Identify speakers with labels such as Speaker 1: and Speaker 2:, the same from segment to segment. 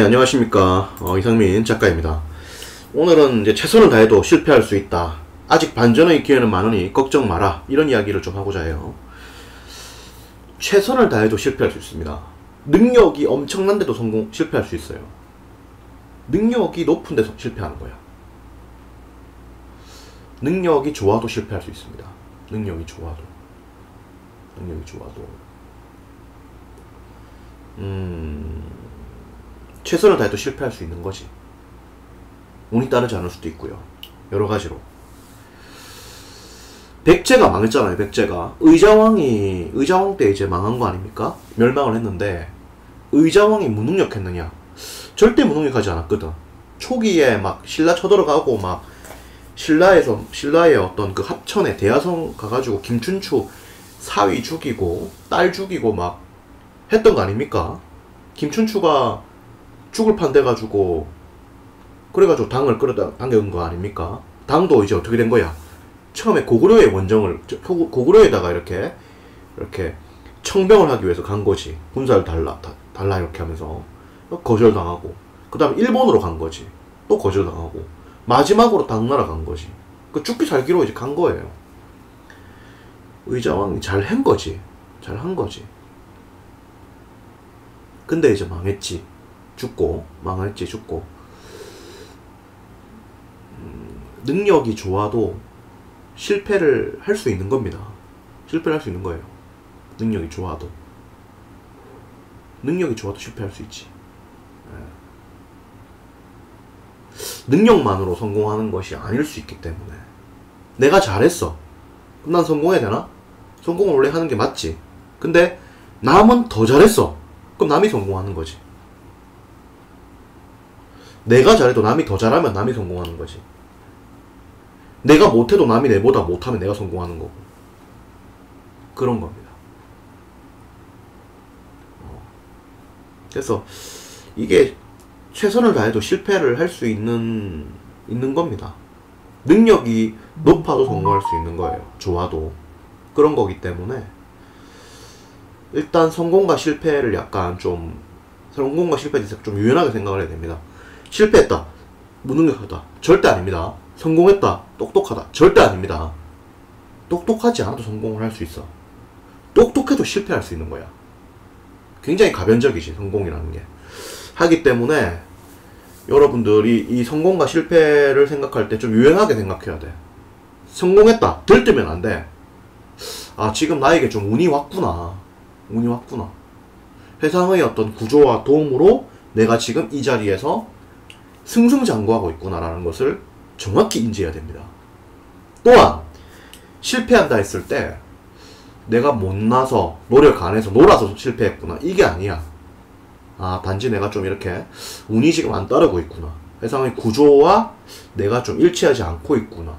Speaker 1: 안녕하십니까. 이상민 작가입니다. 오늘은 이제 최선을 다해도 실패할 수 있다. 아직 반전의 기회는 많으니 걱정 마라. 이런 이야기를 좀 하고자 해요. 최선을 다해도 실패할 수 있습니다. 능력이 엄청난데도 실패할 수 있어요. 능력이 높은 데서 실패하는 거야. 능력이 좋아도 실패할 수 있습니다. 능력이 좋아도. 최선을 다해도 실패할 수 있는 거지. 운이 따르지 않을 수도 있고요. 여러 가지로. 백제가 망했잖아요. 백제가 의자왕 때 이제 망한 거 아닙니까? 멸망을 했는데 의자왕이 무능력했느냐? 절대 무능력하지 않았거든. 초기에 막 신라 쳐들어가고 막 신라의 어떤 그 합천에 대야성 가가지고 김춘추 사위 죽이고 딸 죽이고 막 했던 거 아닙니까? 김춘추가 죽을 판 돼가지고 그래가지고 당을 끌어다 당겨온 거 아닙니까? 당도 이제 어떻게 된 거야? 처음에 고구려의 원정을 고구려에다가 이렇게 청병을 하기 위해서 간 거지. 군사를 달라 이렇게 하면서 거절당하고, 그 다음에 일본으로 간 거지. 또 거절당하고, 마지막으로 당나라 간 거지. 그 죽기 살기로 이제 간 거예요. 의자왕이 잘한 거지. 근데 이제 망했지. 죽고. 능력이 좋아도 실패를 할 수 있는 겁니다. 실패를 할 수 있는 거예요. 능력이 좋아도 실패할 수 있지. 능력만으로 성공하는 것이 아닐 수 있기 때문에, 내가 잘했어. 그럼 난 성공해야 되나? 성공을 원래 하는 게 맞지. 근데 남은 더 잘했어. 그럼 남이 성공하는 거지. 내가 잘해도 남이 더 잘하면 남이 성공하는 거지. 내가 못해도 남이 내보다 못하면 내가 성공하는 거고. 그런 겁니다. 그래서 이게 최선을 다해도 실패를 할 수 있는 겁니다. 능력이 높아도 성공할 수 있는 거예요. 좋아도. 그런 거기 때문에 일단 성공과 실패에 대해서 좀 유연하게 생각을 해야 됩니다. 실패했다. 무능력하다. 절대 아닙니다. 성공했다. 똑똑하다. 절대 아닙니다. 똑똑하지 않아도 성공을 할 수 있어. 똑똑해도 실패할 수 있는 거야. 굉장히 가변적이지, 성공이라는 게. 하기 때문에 여러분들이 이 성공과 실패를 생각할 때 좀 유연하게 생각해야 돼. 성공했다. 들뜨면 안 돼. 아, 지금 나에게 좀 운이 왔구나. 세상의 어떤 구조와 도움으로 내가 지금 이 자리에서 승승장구하고 있구나라는 것을 정확히 인지해야 됩니다. 또한 실패한다 했을 때 내가 못나서, 노력 안 해서, 놀아서 실패했구나, 이게 아니야. 아, 단지 내가 좀 이렇게 운이 지금 안 따르고 있구나. 세상의 구조와 내가 좀 일치하지 않고 있구나.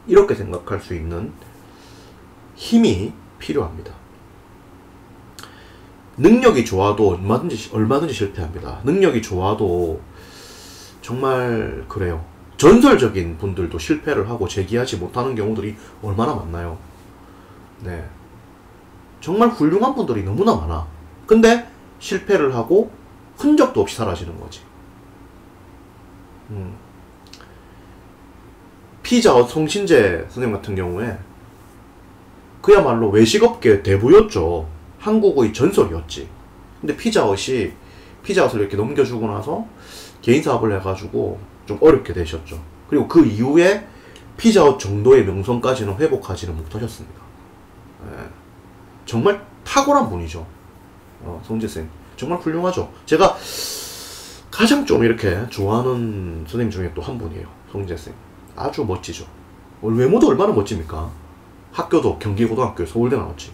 Speaker 1: 이렇게 생각할 수 있는 힘이 필요합니다. 능력이 좋아도 얼마든지 실패합니다. 능력이 좋아도 정말 그래요. 전설적인 분들도 실패를 하고 재기하지 못하는 경우들이 얼마나 많나요? 네. 정말 훌륭한 분들이 너무나 많아. 근데 실패를 하고 흔적도 없이 사라지는 거지. 피자헛 송신재 선생님 같은 경우에 그야말로 외식업계 대부였죠. 한국의 전설이었지. 근데 피자헛을 이렇게 넘겨주고 나서 개인 사업을 해가지고 좀 어렵게 되셨죠. 그리고 그 이후에 피자헛 정도의 명성까지는 회복하지는 못하셨습니다. 네. 정말 탁월한 분이죠. 송재쌤 정말 훌륭하죠. 제가 가장 좀 이렇게 좋아하는 선생님 중에 또 한 분이에요. 송재쌤 아주 멋지죠. 외모도 얼마나 멋집니까? 학교도 경기고등학교 서울대 나왔지.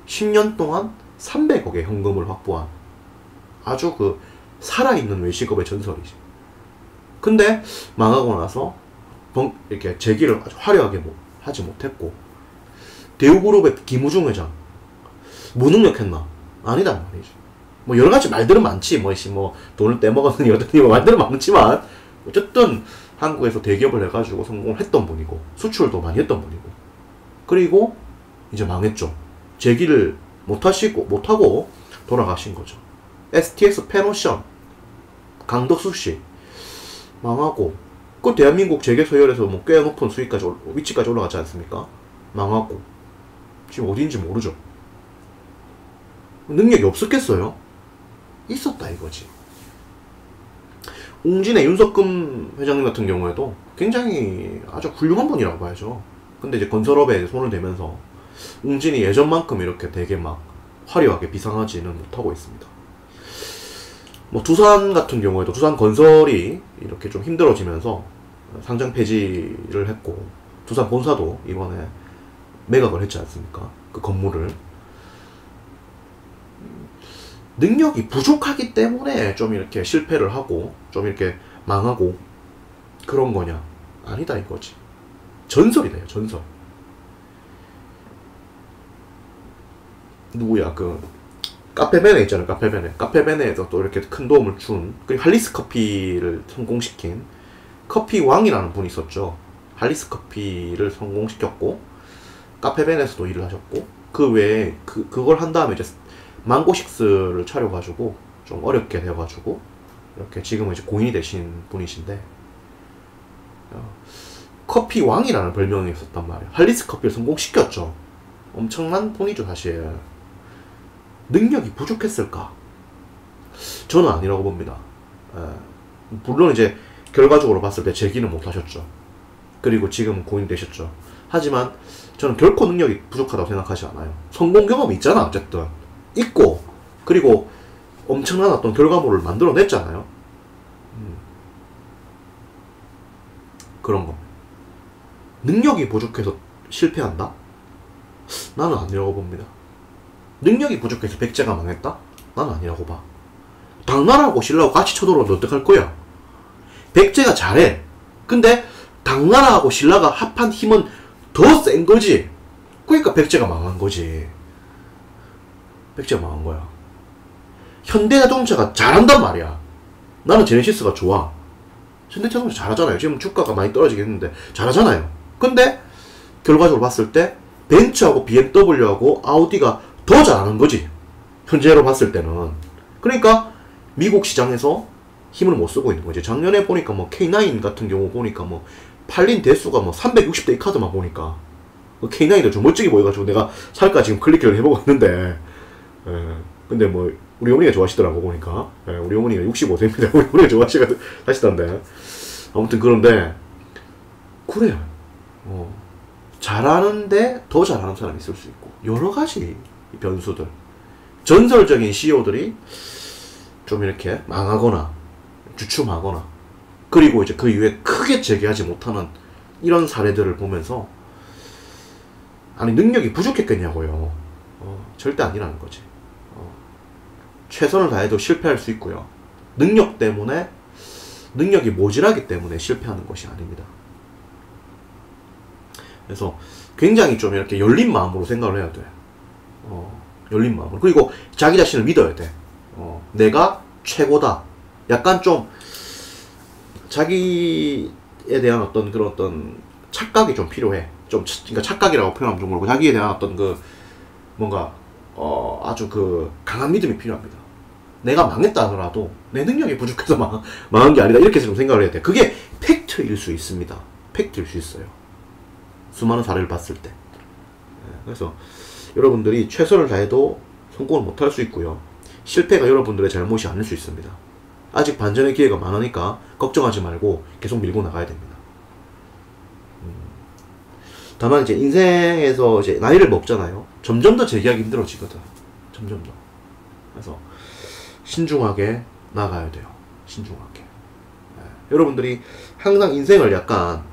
Speaker 1: 10년 동안 300억의 현금을 확보한 아주 그 살아있는 외식업의 전설이지. 근데 망하고 나서 이렇게 재기를 아주 화려하게 하지 못했고, 대우그룹의 김우중 회장 무능력했나? 아니다 말이지. 뭐 여러가지 말들은 많지. 뭐 돈을 떼먹었느니 어떠니 말들은 많지만 어쨌든 한국에서 대기업을 해가지고 성공을 했던 분이고 수출도 많이 했던 분이고, 그리고 이제 망했죠. 재기를 못하고 돌아가신 거죠. STX 페노션 강덕수 씨 망하고, 그 대한민국 재계 서열에서 뭐 꽤 높은 수위까지 위치까지 올라가지 않습니까? 망하고 지금 어디인지 모르죠. 능력이 없었겠어요? 있었다 이거지. 웅진의 윤석금 회장님 같은 경우에도 굉장히 아주 훌륭한 분이라고 봐야죠. 근데 이제 건설업에 손을 대면서 웅진이 예전만큼 이렇게 되게 막 화려하게 비상하지는 못하고 있습니다. 뭐 두산 같은 경우에도 두산 건설이 이렇게 좀 힘들어지면서 상장 폐지를 했고, 두산 본사도 이번에 매각을 했지 않습니까? 그 건물을. 능력이 부족하기 때문에 좀 이렇게 실패를 하고 좀 이렇게 망하고 그런 거냐? 아니다 이거지. 전설이다, 전설. 누구야, 그 카페베네 있잖아요. 카페베네에서 또 이렇게 큰 도움을 준, 그리고 할리스 커피를 성공시킨 커피 왕이라는 분이 있었죠. 할리스 커피를 성공시켰고 카페베네에서도 일을 하셨고, 그 외에 그걸 한 다음에 이제 망고식스를 차려가지고 좀 어렵게 되어가지고 이렇게 지금은 이제 고인이 되신 분이신데, 커피 왕이라는 별명이 있었단 말이에요. 할리스 커피를 성공시켰죠. 엄청난 분이죠 사실. 능력이 부족했을까? 저는 아니라고 봅니다. 물론 이제 결과적으로 봤을 때 재기는 못하셨죠. 그리고 지금은 고인 되셨죠. 하지만 저는 결코 능력이 부족하다고 생각하지 않아요. 성공 경험이 있잖아 어쨌든. 있고, 그리고 엄청난 어떤 결과물을 만들어냈잖아요. 그런 거. 능력이 부족해서 실패한다? 나는 아니라고 봅니다. 능력이 부족해서 백제가 망했다? 나는 아니라고 봐. 당나라하고 신라하고 같이 쳐들어오면 어떡할 거야? 백제가 잘해. 근데 당나라하고 신라가 합한 힘은 더 센 거지. 그러니까 백제가 망한 거지. 백제가 망한 거야. 현대자동차가 잘한단 말이야. 나는 제네시스가 좋아. 현대자동차 잘하잖아요. 지금 주가가 많이 떨어지겠는데 잘하잖아요. 근데 결과적으로 봤을 때 벤츠하고 BMW하고 아우디가 더 잘하는 거지. 현재로 봤을 때는. 그러니까 미국 시장에서 힘을 못 쓰고 있는 거지. 작년에 보니까 뭐 K9 같은 경우 보니까 뭐 팔린 대수가 뭐 360대 이 카드만 보니까 K9도 좀 멋지게 보여가지고 내가 살까 지금 클릭을 해보고 있는데, 근데 뭐 우리 어머니가 좋아하시더라고 보니까. 우리 어머니가 65세입니다. 우리 어머니가 좋아하시던데. 아무튼 그런데 그래요. 잘하는데 더 잘하는 사람이 있을 수 있고, 여러 가지 변수들. 전설적인 CEO들이 좀 이렇게 망하거나 주춤하거나, 그리고 이제 그 이후에 크게 재기하지 못하는 이런 사례들을 보면서, 아니 능력이 부족했겠냐고요. 절대 아니라는 거지. 최선을 다해도 실패할 수 있고요. 능력이 모자라기 때문에 실패하는 것이 아닙니다. 그래서 굉장히 좀 이렇게 열린 마음으로 생각을 해야 돼. 열린 마음으로. 그리고 자기 자신을 믿어야 돼. 내가 최고다. 약간 좀 자기에 대한 어떤 그런 어떤 착각이 좀 필요해. 그러니까 착각이라고 표현하면 좀 그렇고, 자기에 대한 어떤 그 뭔가 아주 그 강한 믿음이 필요합니다. 내가 망했다 하더라도 내 능력이 부족해서 망한 게 아니다. 이렇게 좀 생각을 해야 돼. 그게 팩트일 수 있습니다. 팩트일 수 있어요. 수많은 사례를 봤을 때. 그래서 여러분들이 최선을 다해도 성공을 못할 수 있고요. 실패가 여러분들의 잘못이 아닐 수 있습니다. 아직 반전의 기회가 많으니까 걱정하지 말고 계속 밀고 나가야 됩니다. 다만 이제 인생에서 이제 나이를 먹잖아요. 점점 더 재기하기 힘들어지거든. 점점 더. 그래서 신중하게 나가야 돼요. 신중하게. 여러분들이 항상 인생을 약간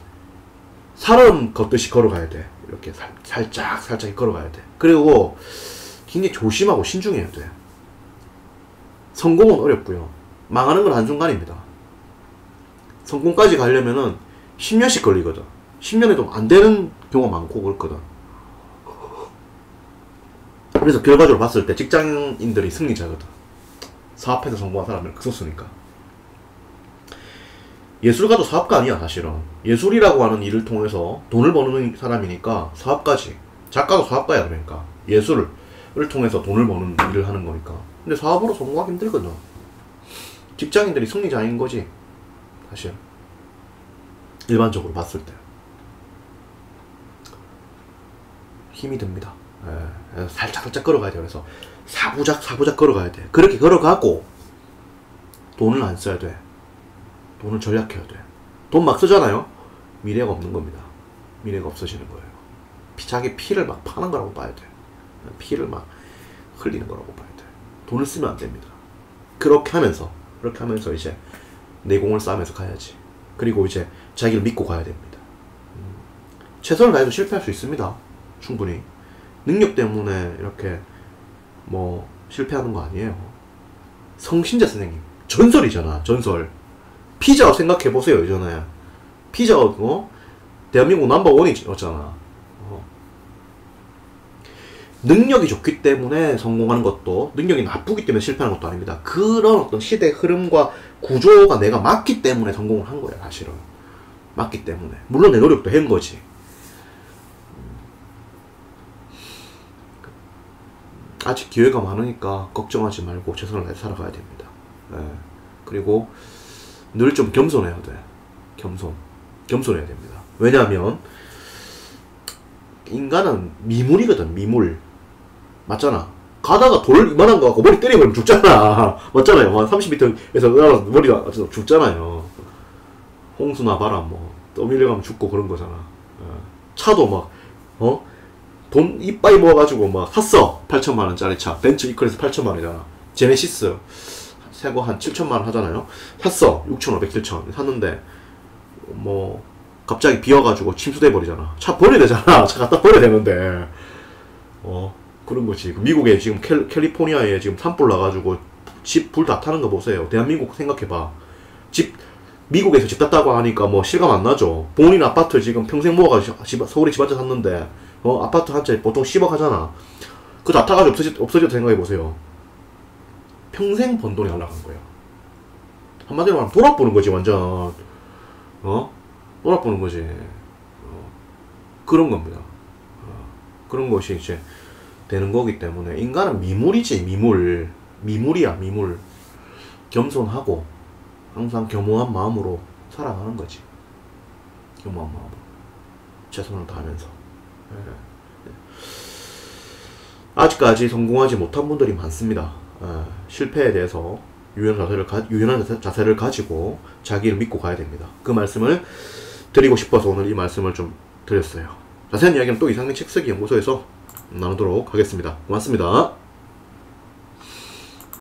Speaker 1: 사람 걷듯이 걸어가야 돼. 이렇게 살짝 걸어가야 돼. 그리고 굉장히 조심하고 신중해야 돼. 성공은 어렵고요. 망하는 건 한순간입니다. 성공까지 가려면은 10년씩 걸리거든. 10년에도 안 되는 경우가 많고 그렇거든. 그래서 결과적으로 봤을 때 직장인들이 승리자거든. 사업해서 성공한 사람을 썼으니까. 예술가도 사업가 아니야 사실은. 예술이라고 하는 일을 통해서 돈을 버는 사람이니까 사업가지. 작가도 사업가야. 그러니까 예술을 통해서 돈을 버는 일을 하는 거니까. 근데 사업으로 성공하기 힘들거든. 직장인들이 승리자인 거지, 사실. 일반적으로 봤을 때. 힘이 듭니다. 예. 살짝 걸어가야 돼. 그래서 사부작 걸어가야 돼. 그렇게 걸어가고 돈을 안 써야 돼. 돈을 절약해야 돼. 돈 막 쓰잖아요. 미래가 없는 겁니다. 미래가 없어지는 거예요. 자기 피를 막 파는 거라고 봐야 돼. 피를 막 흘리는 거라고 봐야 돼. 돈을 쓰면 안 됩니다. 그렇게 하면서 이제 내공을 쌓으면서 가야지. 그리고 이제 자기를 믿고 가야 됩니다. 최선을 다해도 실패할 수 있습니다. 충분히. 능력 때문에 이렇게 뭐 실패하는 거 아니에요. 성신재 선생님 전설이잖아. 전설. 피자 생각해보세요. 예전에 피자 대한민국 넘버원이었잖아. 능력이 좋기 때문에 성공하는 것도, 능력이 나쁘기 때문에 실패하는 것도 아닙니다. 그런 어떤 시대 흐름과 구조가 내가 맞기 때문에 성공을 한 거야. 사실은 맞기 때문에. 물론 내 노력도 한 거지. 아직 기회가 많으니까 걱정하지 말고 최선을 다해 살아가야 됩니다. 그리고 늘 좀 겸손해야 돼. 겸손해야 됩니다. 왜냐하면 인간은 미물이거든. 미물. 맞잖아. 가다가 돌 이만한 거 갖고 머리 때리면 죽잖아. 맞잖아요. 한 30m에서 날아서 머리가 죽잖아요. 홍수나 바람 떠밀려가면 죽고 그런 거잖아. 차도 막 돈 이빠이 모아가지고 막 샀어. 8천만원짜리 차. 벤츠 이클에서 8천만원이잖아. 제네시스 새거 한 7천만원 하잖아요. 샀어. 6,500, 7천 샀는데 갑자기 비와가지고 침수돼 버리잖아. 차 버려야 되잖아. 차 갖다 버려야 되는데 그런 거지. 미국에 지금 캘리포니아에 지금 산불 나가지고 집 불 다 타는 거 보세요. 대한민국 생각해봐. 미국에서 집 탔다고 하니까 실감 안 나죠. 본인 아파트 지금 평생 모아가지고 서울에 집 한 채 샀는데 아파트 한 채 보통 10억 하잖아. 그거 다 타가지고 없어져도 생각해보세요. 평생 번 돈이 날라간 거야. 한마디로 말하면 돌아보는 거지. 완전 돌아보는 거지. 그런 겁니다. 그런 것이 이제 되는 거기 때문에 인간은 미물이지. 미물이야. 겸손하고 항상 겸허한 마음으로 살아가는 거지. 겸허한 마음으로 최선을 다하면서. 아직까지 성공하지 못한 분들이 많습니다. 실패에 대해서 유연한 자세를 가지고 자기를 믿고 가야 됩니다. 그 말씀을 드리고 싶어서 오늘 이 말씀을 좀 드렸어요. 자세한 이야기는 또 이상민 책쓰기 연구소에서 나누도록 하겠습니다. 고맙습니다.